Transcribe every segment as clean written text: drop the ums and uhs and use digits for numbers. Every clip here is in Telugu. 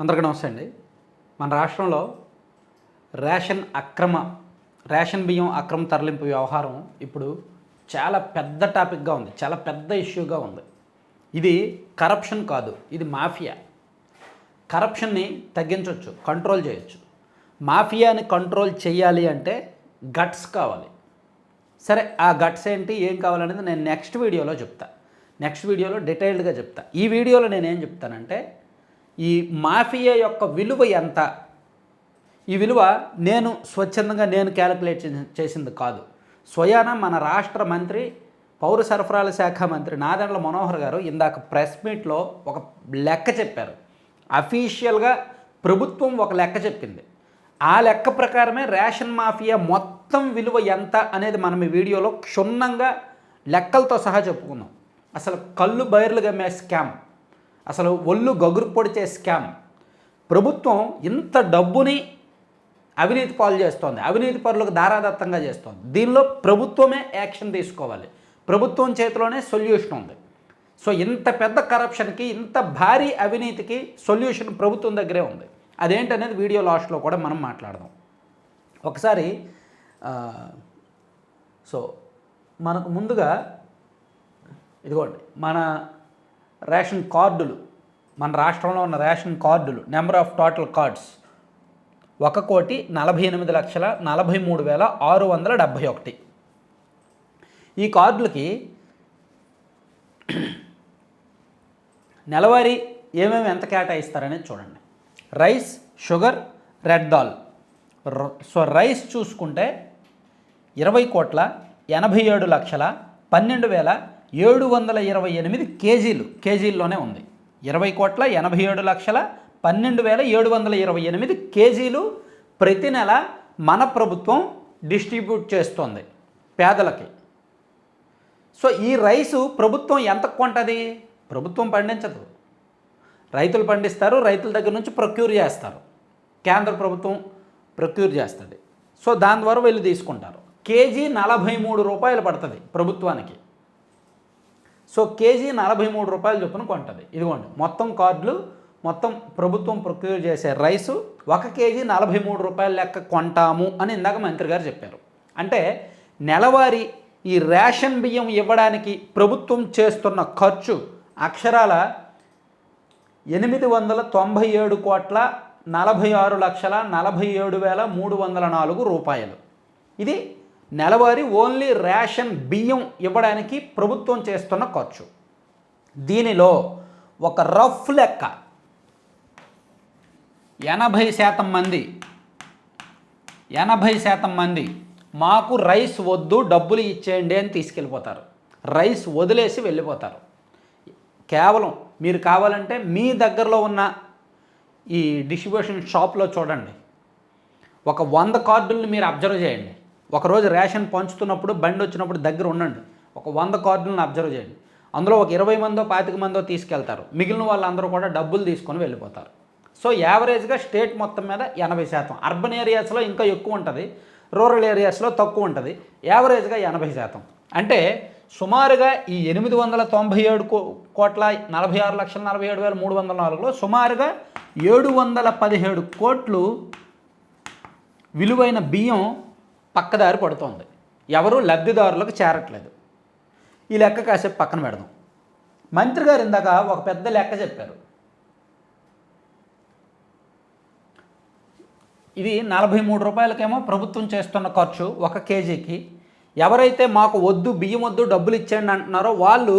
అందరికీ నమస్తే అండి. మన రాష్ట్రంలో రేషన్ బియ్యం అక్రమ తరలింపు వ్యవహారం ఇప్పుడు చాలా పెద్ద టాపిక్గా ఉంది. చాలా పెద్ద ఇష్యూగా ఉంది. ఇది కరప్షన్ కాదు, ఇది మాఫియా. కరప్షన్ని తగ్గించవచ్చు, కంట్రోల్ చేయొచ్చు. మాఫియాని కంట్రోల్ చేయాలి అంటే గట్స్ కావాలి. సరే, ఆ గట్స్ ఏంటి, ఏం కావాలనేది నేను నెక్స్ట్ వీడియోలో చెప్తా. నెక్స్ట్ వీడియోలో డీటెయిల్డ్గా చెప్తా. ఈ వీడియోలో నేనేం చెప్తానంటే, ఈ మాఫియా యొక్క విలువ ఎంత, ఈ విలువ నేను స్వచ్ఛందంగా క్యాలిక్యులేట్ చేసింది కాదు. స్వయాన మన రాష్ట్ర మంత్రి, పౌర సరఫరాల శాఖ మంత్రి నాదెండ్ల మనోహర్ గారు ఇందాక ప్రెస్ మీట్లో ఒక లెక్క చెప్పారు. అఫీషియల్గా ప్రభుత్వం ఒక లెక్క చెప్పింది. ఆ లెక్క ప్రకారమే రేషన్ మాఫియా మొత్తం విలువ ఎంత అనేది మనం ఈ వీడియోలో క్షుణ్ణంగా లెక్కలతో సహా చెప్పుకుందాం. అసలు కళ్ళు బైర్లు గమ్మే స్కామ్, అసలు ఒళ్ళు గగురు పొడిచే స్కామ్. ప్రభుత్వం ఇంత డబ్బుని అవినీతి పాలు చేస్తోంది, అవినీతి పరులకు దారాదత్తంగా చేస్తోంది. దీనిలో ప్రభుత్వమే యాక్షన్ తీసుకోవాలి. ప్రభుత్వం చేతిలోనే సొల్యూషన్ ఉంది. సో ఇంత పెద్ద కరప్షన్కి, ఇంత భారీ అవినీతికి సొల్యూషన్ ప్రభుత్వం దగ్గరే ఉంది. అదేంటనేది వీడియో లాస్ట్లో కూడా మనం మాట్లాడదాం. ఒకసారి సో మనకు ముందుగా ఇదిగోండి మన రేషన్ కార్డులు, మన రాష్ట్రంలో ఉన్న రేషన్ కార్డులు నెంబర్ ఆఫ్ టోటల్ కార్డ్స్ 1,48,43,671. ఈ కార్డులకి నెలవారీ ఏమేమి ఎంత కేటాయిస్తారనేది చూడండి. Rice, sugar, red dal. So rice చూసుకుంటే 20,87,12,728 కేజీల్లోనే ఉంది. 20,87,12,728 కేజీలు ప్రతి నెల మన ప్రభుత్వం డిస్ట్రిబ్యూట్ చేస్తోంది పేదలకి. సో ఈ రైసు ప్రభుత్వం ఎంత కొంటది? ప్రభుత్వం పండించదు, రైతులు పండిస్తారు. రైతుల దగ్గర నుంచి ప్రొక్యూర్ చేస్తారు, కేంద్ర ప్రభుత్వం ప్రొక్యూర్ చేస్తుంది. సో దాని ద్వారా వీళ్ళు తీసుకుంటారు. కేజీ 43 రూపాయలు పడుతుంది ప్రభుత్వానికి. సో కేజీ 43 రూపాయలు చొప్పున కొంటుంది. ఇదిగోండి మొత్తం కార్డులు, మొత్తం ప్రభుత్వం ప్రొక్యూర్ చేసే రైసు 1 కేజీ 43 రూపాయల లెక్క కొంటాము అని ఇందాక మంత్రి గారు చెప్పారు. అంటే నెలవారీ ఈ రేషన్ బియ్యం ఇవ్వడానికి ప్రభుత్వం చేస్తున్న ఖర్చు అక్షరాల 847,46,47,304 రూపాయలు. ఇది నెలవారీ ఓన్లీ రేషన్ బియ్యం ఇవ్వడానికి ప్రభుత్వం చేస్తున్న ఖర్చు. దీనిలో ఒక రఫ్ లెక్క 80% మంది మాకు రైస్ వద్దు, డబ్బులు ఇచ్చేయండి అని తీసుకెళ్ళిపోతారు. రైస్ వదిలేసి వెళ్ళిపోతారు. కేవలం మీరు కావాలంటే మీ దగ్గరలో ఉన్న ఈ డిస్ట్రిబ్యూషన్ షాప్లో చూడండి. ఒక 100 కార్డుల్ని మీరు అబ్జర్వ్ చేయండి. ఒకరోజు రేషన్ పంచుతున్నప్పుడు, బండి వచ్చినప్పుడు దగ్గర ఉండండి. ఒక 100 కార్డులను అబ్జర్వ్ చేయండి. అందులో ఒక 20 మందో 25 మందో తీసుకెళ్తారు. మిగిలిన వాళ్ళందరూ కూడా డబ్బులు తీసుకొని వెళ్ళిపోతారు. సో యావరేజ్గా స్టేట్ మొత్తం మీద 80%. అర్బన్ ఏరియాస్లో ఇంకా ఎక్కువ ఉంటుంది, రూరల్ ఏరియాస్లో తక్కువ ఉంటుంది. యావరేజ్గా 80%. అంటే సుమారుగా ఈ 897,46,47,304లో సుమారుగా 717 కోట్లు విలువైన బియ్యం పక్కదారి పడుతోంది. ఎవరు లబ్ధిదారులకు చేరట్లేదు. ఈ లెక్క కాసేపు పక్కన పెడదాం. మంత్రి గారు ఇందాక ఒక పెద్ద లెక్క చెప్పారు. ఇది 43 రూపాయలకేమో ప్రభుత్వం చేస్తున్న ఖర్చు 1 కేజీకి. ఎవరైతే మాకు వద్దు, బియ్యం వద్దు, డబ్బులు ఇచ్చేయండి అంటున్నారో వాళ్ళు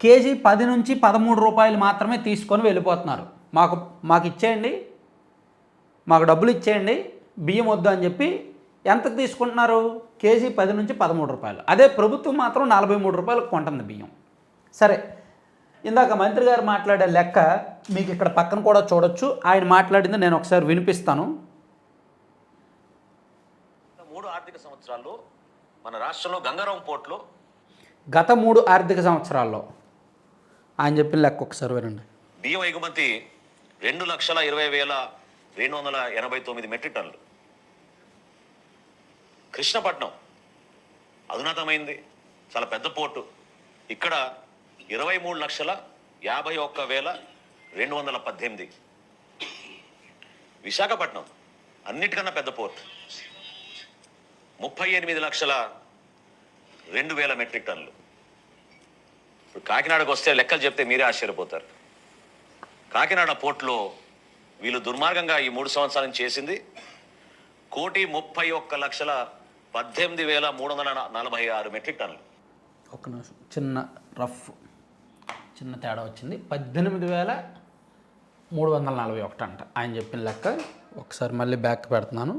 కేజీ 10 నుంచి 13 రూపాయలు మాత్రమే తీసుకొని వెళ్ళిపోతున్నారు. మాకు ఇచ్చేయండి, మాకు డబ్బులు ఇచ్చేయండి, బియ్యం వద్దు అని చెప్పి ఎంతకు తీసుకుంటున్నారు? కేజీ 10 నుంచి 13 రూపాయలు. అదే ప్రభుత్వం మాత్రం 43 రూపాయలకు కొంటుంది బియ్యం. సరే, ఇందాక మంత్రి గారు మాట్లాడే లెక్క మీకు ఇక్కడ పక్కన కూడా చూడొచ్చు. ఆయన మాట్లాడింది నేను ఒకసారి వినిపిస్తాను. 3 ఆర్థిక సంవత్సరాల్లో మన రాష్ట్రంలో గంగారాం పోర్టులో గత 3 ఆర్థిక సంవత్సరాల్లో ఆయన చెప్పిన లెక్క ఒకసారి వినండి. బియ్యం ఎగుమతి 2,20,289 మెట్రిక్ టన్నులు. కృష్ణపట్నం అధునాతమైంది, చాలా పెద్ద పోర్టు. ఇక్కడ 23,51,218. విశాఖపట్నం అన్నిటికన్నా పెద్ద పోర్ట్, 38,02,000 మెట్రిక్ టన్నులు. ఇప్పుడు కాకినాడకు వస్తే లెక్కలు చెప్తే మీరే ఆశ్చర్యపోతారు. కాకినాడ పోర్టులో వీళ్ళు దుర్మార్గంగా ఈ 3 సంవత్సరాల నుంచి చేసింది 1,31,18,346 మెట్రిక్ టన్నులు. ఒక నిమిషం, చిన్న తేడా వచ్చింది. 18,341 అంట ఆయన చెప్పిన లెక్క. ఒకసారి మళ్ళీ బ్యాక్ పెడుతున్నాను.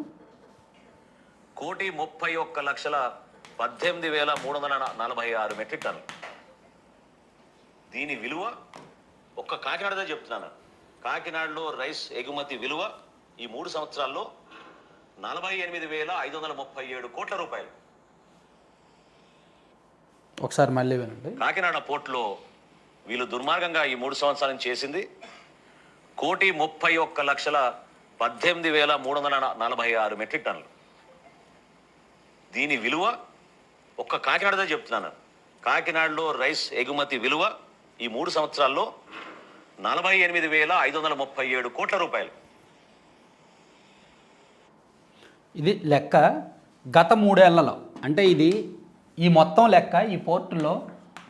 1,31,18,346 మెట్రిక్ టన్నులు. దీని విలువ ఒక్క కాకినాడదే చెప్తున్నాను. కాకినాడలో రైస్ ఎగుమతి విలువ ఈ 3 సంవత్సరాల్లో 48,537 కోట్ల రూపాయలు. ఒకసారి మళ్ళీ వినండి. కాకినాడ పోర్టులో వీళ్ళు దుర్మార్గంగా ఈ 3 సంవత్సరాల నుంచి చేసింది 1,31,18,346 మెట్రిక్ టన్నులు. దీని విలువ ఒక్క కాకినాడదే చెప్తున్నాను. కాకినాడలో రైస్ ఎగుమతి విలువ ఈ 3 సంవత్సరాల్లో 48,537 కోట్ల రూపాయలు. ఇది లెక్క గత 3 ఏళ్లలో. అంటే ఇది ఈ మొత్తం లెక్క ఈ పోర్టులో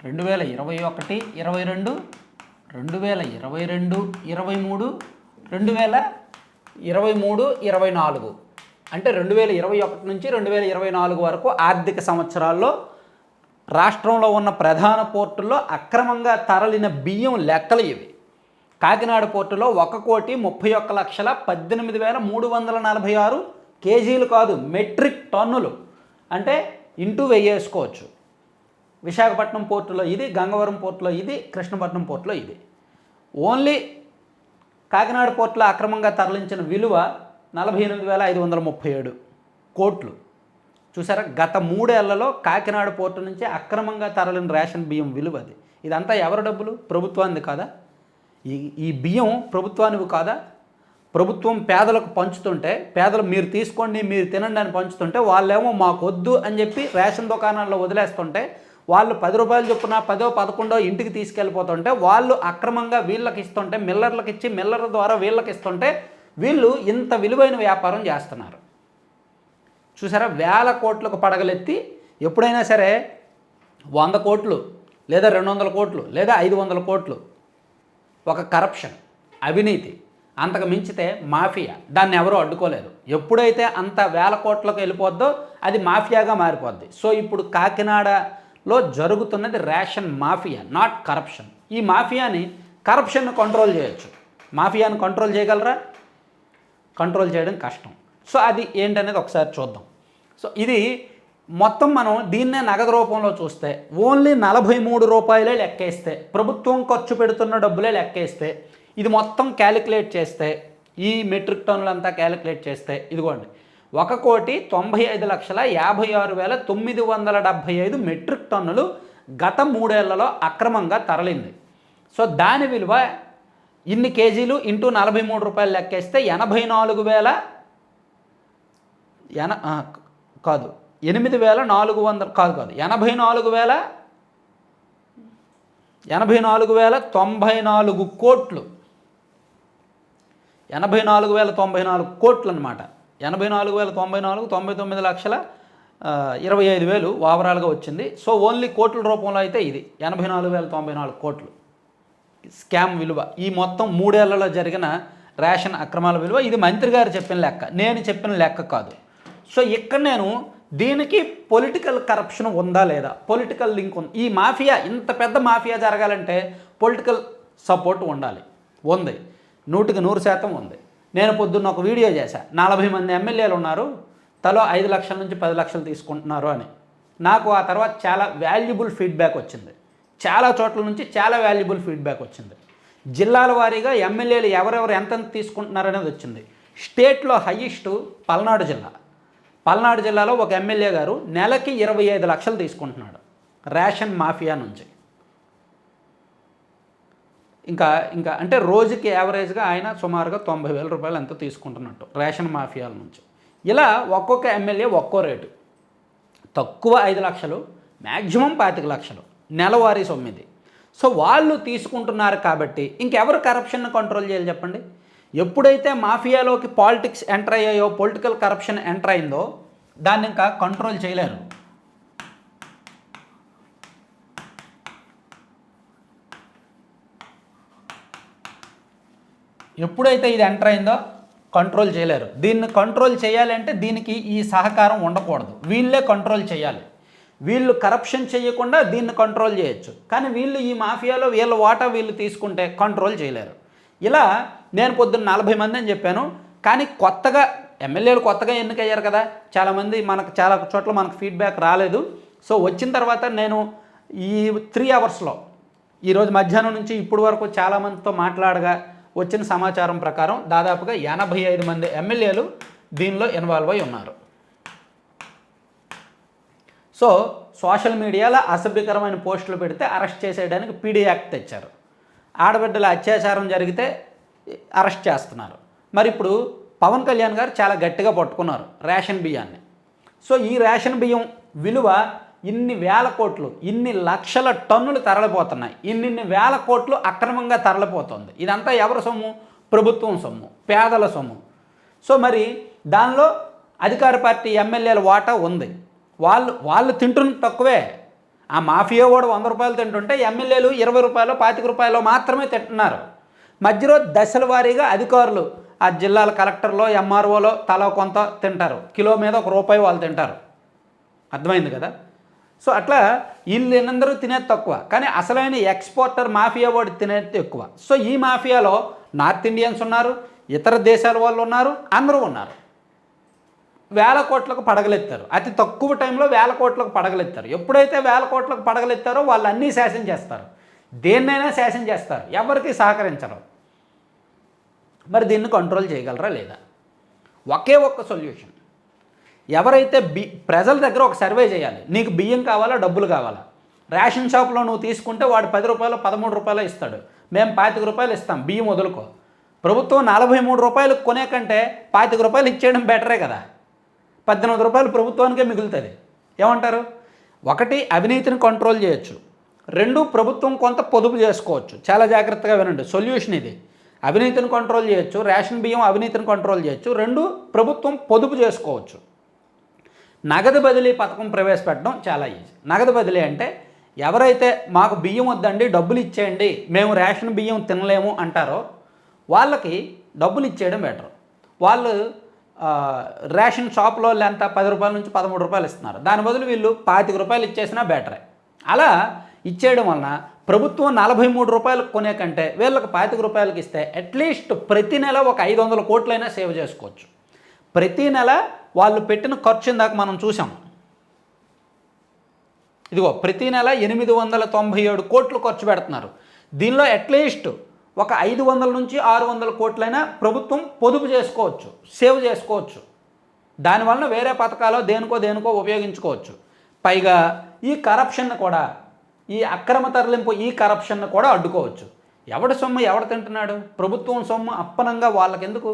2021, 22, 2022, 23, 2023, 24 అంటే 2021 నుంచి 2024 వరకు ఆర్థిక సంవత్సరాల్లో రాష్ట్రంలో ఉన్న ప్రధాన పోర్టుల్లో అక్రమంగా తరలిన బియ్యం లెక్కలు ఇవి. కాకినాడ పోర్టులో 1,31,18,346 కేజీలు కాదు, మెట్రిక్ టన్నులు. అంటే ఇంటూ 1000 వేసుకోవచ్చు. విశాఖపట్నం పోర్టులో ఇది, గంగవరం పోర్టులో ఇది, కృష్ణపట్నం పోర్టులో ఇది. ఓన్లీ కాకినాడ పోర్టులో అక్రమంగా తరలించిన విలువ 48,537 కోట్లు. చూసారా, గత 3 ఏళ్లలో కాకినాడ పోర్టు నుంచి అక్రమంగా తరలిన రేషన్ బియ్యం విలువ అది. ఇదంతా ఎవరి డబ్బులు? ప్రభుత్వానికి కాదా? ఈ బియ్యం ప్రభుత్వానికి కాదా? ప్రభుత్వం పేదలకు పంచుతుంటే, పేదలు మీరు తీసుకోండి మీరు తినండి అని పంచుతుంటే, వాళ్ళేమో మాకు వద్దు అని చెప్పి రేషన్ దుకాణాల్లో వదిలేస్తుంటే, వాళ్ళు 10 రూపాయలు చొప్పున 10, 11 ఇంటికి తీసుకెళ్ళిపోతుంటే, వాళ్ళు అక్రమంగా వీళ్ళకి ఇస్తుంటే, మిల్లర్లకు ఇచ్చి మిల్లర్ ద్వారా వీళ్ళకి ఇస్తుంటే, వీళ్ళు ఇంత విలువైన వ్యాపారం చేస్తున్నారు. చూసారా, 1000 కోట్లకు పడగలెత్తి ఎప్పుడైనా సరే 100 కోట్లు లేదా 200 కోట్లు లేదా 500 కోట్లు ఒక కరప్షన్, అవినీతి. అంతకు మించితే మాఫియా. దాన్ని ఎవరూ అడ్డుకోలేరు. ఎప్పుడైతే అంత 1000 కోట్లకు వెళ్ళిపోద్దో అది మాఫియాగా మారిపోద్ది. సో ఇప్పుడు కాకినాడలో జరుగుతున్నది రేషన్ మాఫియా, నాట్ కరప్షన్. ఈ మాఫియాని, కరప్షన్ను కంట్రోల్ చేయొచ్చు. మాఫియాను కంట్రోల్ చేయగలరా? కంట్రోల్ చేయడం కష్టం. సో అది ఏంటనేది ఒకసారి చూద్దాం. సో ఇది మొత్తం మనం దీన్నే నగదు రూపంలో చూస్తే ఓన్లీ 43 రూపాయలే లెక్కేస్తే, ప్రభుత్వం ఖర్చు పెడుతున్న డబ్బులే లెక్కేస్తే, ఇది మొత్తం క్యాలిక్యులేట్ చేస్తే, ఈ మెట్రిక్ టన్నులంతా క్యాలిక్యులేట్ చేస్తే ఇదిగోండి 1,56,56,975 మెట్రిక్ టన్నులు గత 3 ఏళ్లలో అక్రమంగా తరలింది. సో దాని విలువ ఇన్ని కేజీలు ఇంటూ 43 రూపాయలు లెక్కేస్తే 84,000 కాదు 8,400 కాదు 84,094 కోట్లు. 84,094 కోట్లు అనమాట. 84,094 99,25,000 ఓవరాల్గా వచ్చింది. సో ఓన్లీ కోట్ల రూపంలో అయితే ఇది 84,094 కోట్లు స్కామ్ విలువ. ఈ మొత్తం 3 ఏళ్లలో జరిగిన రేషన్ అక్రమాల విలువ. ఇది మంత్రి గారు చెప్పిన లెక్క, నేను చెప్పిన లెక్క కాదు. సో ఇక్కడ నేను దీనికి పొలిటికల్ కరప్షన్ ఉందా లేదా, పొలిటికల్ లింక్ ఉంది. ఈ మాఫియా, ఇంత పెద్ద మాఫియా జరగాలంటే పొలిటికల్ సపోర్ట్ ఉండాలి. ఉంది, 100% ఉంది. నేను పొద్దున్న ఒక వీడియో చేశా, 40 మంది ఎమ్మెల్యేలు ఉన్నారు, తలో 5 లక్షల నుంచి 10 లక్షలు తీసుకుంటున్నారు అని. నాకు ఆ తర్వాత చాలా వాల్యుబుల్ ఫీడ్బ్యాక్ వచ్చింది. చాలా చోట్ల నుంచి చాలా వాల్యుబుల్ ఫీడ్బ్యాక్ వచ్చింది. జిల్లాల వారీగా ఎమ్మెల్యేలు ఎవరెవరు ఎంత తీసుకుంటున్నారనేది వచ్చింది. స్టేట్లో హయ్యెస్ట్ పల్నాడు జిల్లా. పల్నాడు జిల్లాలో ఒక ఎమ్మెల్యే గారు నెలకి 25 లక్షలు తీసుకుంటున్నాడు రేషన్ మాఫియా నుంచి. ఇంకా అంటే రోజుకి యావరేజ్గా ఆయన సుమారుగా 90,000 రూపాయలు ఎంతో తీసుకుంటున్నట్టు రేషన్ మాఫియాల నుంచి. ఇలా ఒక్కొక్క ఎమ్మెల్యే ఒక్కో రేటు. తక్కువ 5 లక్షలు, మ్యాక్సిమం 25 లక్షలు నెలవారీ సొమ్మిది. సో వాళ్ళు తీసుకుంటున్నారు కాబట్టి ఇంకెవరు కరప్షన్ను కంట్రోల్ చేయాలి చెప్పండి? ఎప్పుడైతే మాఫియాలోకి పాలిటిక్స్ ఎంటర్ అయ్యాయో, పొలిటికల్ కరప్షన్ ఎంటర్ అయిందో దాన్ని ఇంకా కంట్రోల్ చేయలేరు. ఎప్పుడైతే ఇది ఎంటర్ అయిందో కంట్రోల్ చేయలేరు. దీన్ని కంట్రోల్ చేయాలంటే దీనికి ఈ సహకారం ఉండకూడదు, వీళ్ళే కంట్రోల్ చేయాలి. వీళ్ళు కరప్షన్ చేయకుండా దీన్ని కంట్రోల్ చేయొచ్చు, కానీ వీళ్ళు ఈ మాఫియాలో వీళ్ళ వాటా వీళ్ళు తీసుకుంటే కంట్రోల్ చేయలేరు. ఇలా నేను పొద్దున్న 40 మంది అని చెప్పాను, కానీ కొత్తగా ఎమ్మెల్యేలు కొత్తగా ఎన్నికయ్యారు కదా, చాలామంది మనకు చాలా చోట్ల మనకు ఫీడ్బ్యాక్ రాలేదు. సో వచ్చిన తర్వాత నేను ఈ 3 అవర్స్లో ఈరోజు మధ్యాహ్నం నుంచి ఇప్పుడు వరకు చాలామందితో మాట్లాడగా వచ్చిన సమాచారం ప్రకారం దాదాపుగా 85 మంది ఎమ్మెల్యేలు దీనిలో ఇన్వాల్వ్ అయి ఉన్నారు. సో సోషల్ మీడియాలో అసభ్యకరమైన పోస్టులు పెడితే అరెస్ట్ చేసేయడానికి పీడీ యాక్ట్ తెచ్చారు. ఆడబిడ్డల అత్యాచారం జరిగితే అరెస్ట్ చేస్తున్నారు. మరి ఇప్పుడు పవన్ కళ్యాణ్ గారు చాలా గట్టిగా పట్టుకున్నారు రేషన్ బియ్యాన్ని. సో ఈ రేషన్ బియ్యం విలువ ఇన్ని వేల కోట్లు, ఇన్ని లక్షల టన్నులు తరలిపోతున్నాయి, ఇన్ని వేల కోట్లు అక్రమంగా తరలిపోతుంది. ఇదంతా ఎవరి సొమ్ము? ప్రభుత్వం సొమ్ము, పేదల సొమ్ము. సో మరి దానిలో అధికార పార్టీ ఎమ్మెల్యేల వాటా ఉంది. వాళ్ళు తింటున్న తక్కువే. ఆ మాఫియా కూడా 100 రూపాయలు తింటుంటే ఎమ్మెల్యేలు 20 రూపాయలు 25 రూపాయలు మాత్రమే తింటున్నారు. మధ్యలో దశల వారీగా అధికారులు ఆ జిల్లాల కలెక్టర్లో ఎంఆర్ఓలో తలా కొంత తింటారు. కిలో మీద ₹1 వాళ్ళు తింటారు. అర్థమైంది కదా? సో అట్లా వీళ్ళందరూ తినేది తక్కువ, కానీ అసలైన ఎక్స్పోర్టర్ మాఫియా వాడు తినేది ఎక్కువ. సో ఈ మాఫియాలో నార్త్ ఇండియన్స్ ఉన్నారు, ఇతర దేశాల వాళ్ళు ఉన్నారు, అందరూ ఉన్నారు. వేల కోట్లకు పడగలెత్తారు. అతి తక్కువ టైంలో వేల కోట్లకు పడగలెత్తారు. ఎప్పుడైతే వేల కోట్లకు పడగలెత్తారో వాళ్ళు అన్నీ శాసన చేస్తారు, దేన్నైనా శాసన చేస్తారు, ఎవరికి సహకరించరు. మరి దీన్ని కంట్రోల్ చేయగలరా లేదా? ఒకే ఒక్క సొల్యూషన్. ఎవరైతే ప్రజల దగ్గర ఒక సర్వే చేయాలి. నీకు బియ్యం కావాలా, డబ్బులు కావాలా? రేషన్ షాప్లో నువ్వు తీసుకుంటే వాడు 10 రూపాయలు 13 రూపాయలు ఇస్తాడు, మేము 25 రూపాయలు ఇస్తాం, బియ్యం వదులుకో. ప్రభుత్వం 43 రూపాయలు కొనే కంటే 25 రూపాయలు ఇచ్చేయడం బెటరే కదా. 18 రూపాయలు ప్రభుత్వానికే మిగులుతుంది. ఏమంటారు? ఒకటి, అవినీతిని కంట్రోల్ చేయొచ్చు. 2, ప్రభుత్వం కొంత పొదుపు చేసుకోవచ్చు. చాలా జాగ్రత్తగా వినండి, సొల్యూషన్ ఇది. అవినీతిని కంట్రోల్ చేయొచ్చు, రేషన్ బియ్యం అవినీతిని కంట్రోల్ చేయొచ్చు. 2, ప్రభుత్వం పొదుపు చేసుకోవచ్చు. నగదు బదిలీ పథకం ప్రవేశపెట్టడం చాలా ఈజీ. నగదు బదిలీ అంటే ఎవరైతే మాకు బియ్యం వద్దండి డబ్బులు ఇచ్చేయండి, మేము రేషన్ బియ్యం తినలేము అంటారో వాళ్ళకి డబ్బులు ఇచ్చేయడం బెటర్. వాళ్ళు రేషన్ షాప్లో ఎంత 10 రూపాయల నుంచి 13 రూపాయలు ఇస్తున్నారు, దాని బదులు వీళ్ళు 25 రూపాయలు ఇచ్చేసినా బెటరే. అలా ఇచ్చేయడం వలన ప్రభుత్వం 43 రూపాయలకు కొనే కంటే వీళ్ళకి 25 రూపాయలకి ఇస్తే అట్లీస్ట్ ప్రతి నెల ఒక 500 కోట్లైనా సేవ్ చేసుకోవచ్చు. ప్రతి నెల వాళ్ళు పెట్టిన ఖర్చు ఇందాక మనం చూసాం. ఇదిగో ప్రతి నెల 897 కోట్లు ఖర్చు పెడుతున్నారు. దీనిలో అట్లీస్ట్ ఒక 500 నుంచి 600 కోట్లైనా ప్రభుత్వం పొదుపు చేసుకోవచ్చు, సేవ్ చేసుకోవచ్చు. దానివల్ల వేరే పథకాలు దేనికో ఉపయోగించుకోవచ్చు. పైగా ఈ కరప్షన్ను కూడా, ఈ అక్రమ తరలింపు, ఈ కరప్షన్ను కూడా అడ్డుకోవచ్చు. ఎవడి సొమ్ము ఎవడు తింటున్నాడు? ప్రభుత్వం సొమ్ము అప్పనంగా వాళ్ళకెందుకు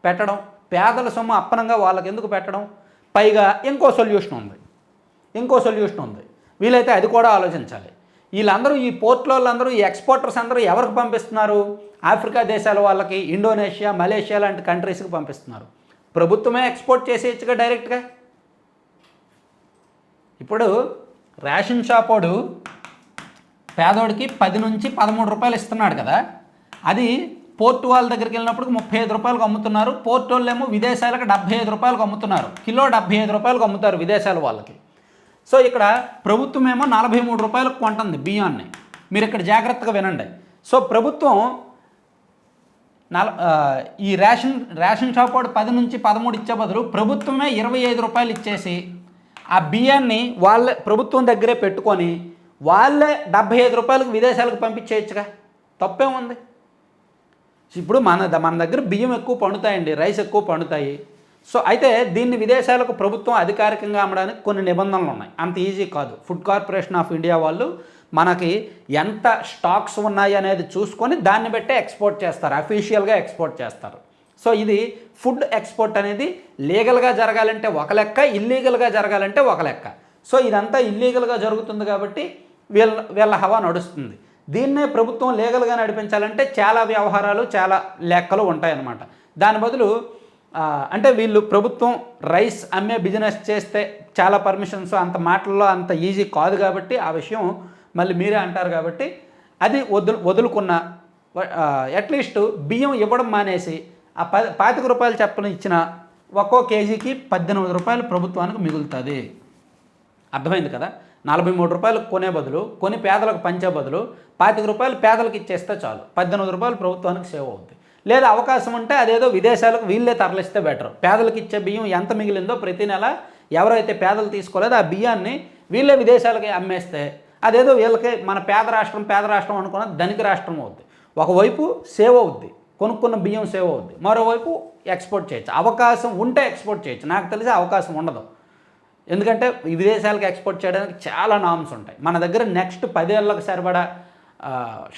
పెట్టడం? పేదల సొమ్ము అప్పనంగా వాళ్ళకెందుకు పెట్టడం? పైగా ఇంకో సొల్యూషన్ ఉంది. వీలైతే అది కూడా ఆలోచించాలి. వీళ్ళందరూ ఈ పోర్ట్లో వాళ్ళందరూ, ఈ ఎక్స్పోర్టర్స్ అందరూ ఎవరికి పంపిస్తున్నారు? ఆఫ్రికా దేశాల వాళ్ళకి, ఇండోనేషియా, మలేషియా లాంటి కంట్రీస్కి పంపిస్తున్నారు. ప్రభుత్వమే ఎక్స్పోర్ట్ చేసేయచ్చుగా డైరెక్ట్గా. ఇప్పుడు రేషన్ షాపోడు పేదోడికి 10 నుంచి 13 రూపాయలు ఇస్తున్నాడు కదా, అది పోర్టు వాళ్ళ దగ్గరికి వెళ్ళినప్పుడు 35 రూపాయలకు అమ్ముతున్నారు. పోర్టు వాళ్ళేమో విదేశాలకు 75 రూపాయలకు అమ్ముతున్నారు. కిలో 75 రూపాయలకు అమ్ముతారు విదేశాల వాళ్ళకి. సో ఇక్కడ ప్రభుత్వం ఏమో 43 రూపాయలకు కొంటుంది బియ్యాన్ని. మీరు ఇక్కడ జాగ్రత్తగా వినండి. సో ప్రభుత్వం ఈ రేషన్ షాప్ వాడు 10 నుంచి 13 ఇచ్చే బదులు ప్రభుత్వమే 25 రూపాయలు ఇచ్చేసి ఆ బియ్యాన్ని వాళ్ళే ప్రభుత్వం దగ్గరే పెట్టుకొని వాళ్ళే 75 రూపాయలకు విదేశాలకు పంపించేయచ్చుగా, తప్పేముంది? ఇప్పుడు మన దగ్గర బియ్యం ఎక్కువ పండుతాయండి, రైస్ ఎక్కువ పండుతాయి. సో అయితే దీన్ని విదేశాలకు ప్రభుత్వం అధికారికంగా అమ్మడానికి కొన్ని నిబంధనలు ఉన్నాయి, అంత ఈజీ కాదు. ఫుడ్ కార్పొరేషన్ ఆఫ్ ఇండియా వాళ్ళు మనకి ఎంత స్టాక్స్ ఉన్నాయి అనేది చూసుకొని దాన్ని బట్టే ఎక్స్పోర్ట్ చేస్తారు, అఫీషియల్గా ఎక్స్పోర్ట్ చేస్తారు. సో ఇది ఫుడ్ ఎక్స్పోర్ట్ అనేది లీగల్గా జరగాలంటే ఒక లెక్క, ఇల్లీగల్గా జరగాలంటే ఒక లెక్క. సో ఇదంతా ఇల్లీగల్గా జరుగుతుంది కాబట్టి వీళ్ళ హవా నడుస్తుంది. దీన్నే ప్రభుత్వం లీగల్గా నడిపించాలంటే చాలా వ్యవహారాలు చాలా లెక్కలు ఉంటాయన్నమాట. దాని బదులు అంటే వీళ్ళు ప్రభుత్వం రైస్ అమ్మే బిజినెస్ చేస్తే చాలా పర్మిషన్స్ అంత మాటల్లో అంత ఈజీ కాదు కాబట్టి ఆ విషయం మళ్ళీ మీరే అంటారు కాబట్టి అది వదులుకున్న అట్లీస్ట్ బియ్యం ఇవ్వడం మానేసి ఆ 25 రూపాయలు చెప్పని ఇచ్చిన ఒక్కో కేజీకి 18 రూపాయలు ప్రభుత్వానికి మిగులుతుంది. అర్థమైంది కదా? 43 రూపాయలు కొనే బదులు కొని పేదలకు పంచే బదులు 25 రూపాయలు పేదలకు ఇచ్చేస్తే చాలు, 18 రూపాయలు ప్రభుత్వానికి సేవ్ అవుతుంది. లేదా అవకాశం ఉంటే అదేదో విదేశాలకు వీళ్ళే తరలిస్తే బెటర్. పేదలకు ఇచ్చే బియ్యం ఎంత మిగిలిందో ప్రతి నెల ఎవరైతే పేదలు తీసుకోలేదో ఆ బియ్యాన్ని వీళ్ళే విదేశాలకి అమ్మేస్తే అదేదో వీళ్ళకి మన పేద రాష్ట్రం అనుకున్న ధనిక రాష్ట్రం అవుద్ది. ఒకవైపు సేవ్ అవుద్ది, కొనుక్కున్న బియ్యం సేవ్ అవుద్ది, మరోవైపు ఎక్స్పోర్ట్ చేయొచ్చు. అవకాశం ఉంటే ఎక్స్పోర్ట్ చేయొచ్చు. నాకు తెలిసి అవకాశం ఉండదు. ఎందుకంటే విదేశాలకు ఎక్స్పోర్ట్ చేయడానికి చాలా నామ్స్ ఉంటాయి. మన దగ్గర నెక్స్ట్ 10 ఏళ్ళకి సరిపడా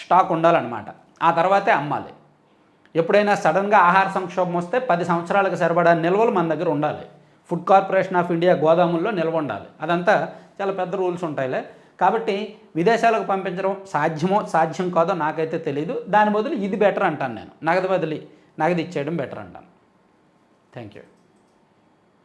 స్టాక్ ఉండాలన్నమాట. ఆ తర్వాతే అమ్మాలి. ఎప్పుడైనా సడన్గా ఆహార సంక్షోభం వస్తే 10 సంవత్సరాలకు సరిపడా నిల్వలు మన దగ్గర ఉండాలి. ఫుడ్ కార్పొరేషన్ ఆఫ్ ఇండియా గోదాముల్లో నిల్వ ఉండాలి. అదంతా చాలా పెద్ద రూల్స్ ఉంటాయిలే. కాబట్టి విదేశాలకు పంపించడం సాధ్యం కాదో నాకైతే తెలియదు. దాని బదులు ఇది బెటర్ అంటాను నేను. నగదు ఇచ్చేయడం బెటర్ అంటాను. Thank you.